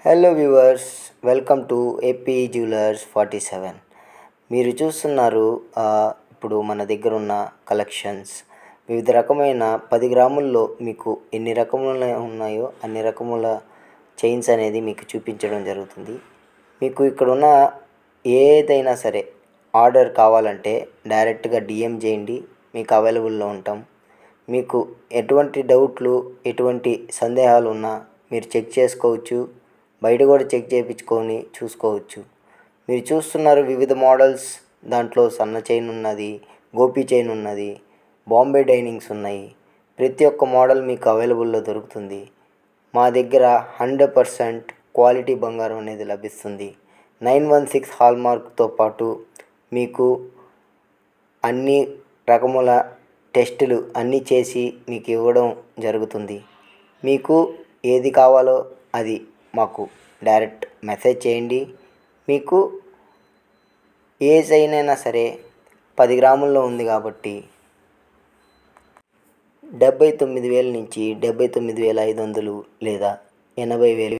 Hello viewers, welcome to AP jewellers 47. మీరు చూస్తున్నారు ఇప్పుడు మన దగ్గర ఉన్న కలెక్షన్స్. వివిధ రకమైన 10 గ్రాముల్లో మీకు ఎన్ని రకములు ఉన్నాయో అన్ని రకముల చైన్స్ అనేది మీకు చూపించడం జరుగుతుంది. మీకు ఇక్కడ ఉన్న ఏదైనా సరే ఆర్డర్ కావాలంటే డైరెక్ట్గా డిఎం చేయండి, మీకు అవైలబుల్లో ఉంటాం. మీకు ఎటువంటి డౌట్లు, ఎటువంటి సందేహాలు ఉన్నా మీరు చెక్ చేసుకోవచ్చు, బయట కూడా చెక్ చేయించుకొని చూసుకోవచ్చు. మీరు చూస్తున్నారు వివిధ మోడల్స్. దాంట్లో సన్న చైన్ ఉన్నది, గోపి చైన్ ఉన్నది, బాంబే డైనింగ్స్ ఉన్నాయి. ప్రతి ఒక్క మోడల్ మీకు అవైలబుల్లో దొరుకుతుంది. మా దగ్గర 100% క్వాలిటీ బంగారం అనేది లభిస్తుంది. 916 హాల్మార్క్తో పాటు మీకు అన్ని రకముల టెస్టులు అన్నీ చేసి మీకు ఇవ్వడం జరుగుతుంది. మీకు ఏది కావాలో అది మాకు డైరెక్ట్ మెసేజ్ చేయండి. మీకు ఏ చైన్ అయినా సరే 10 గ్రాముల్లో ఉంది కాబట్టి 79,000 నుంచి 79,500 లేదా 80,000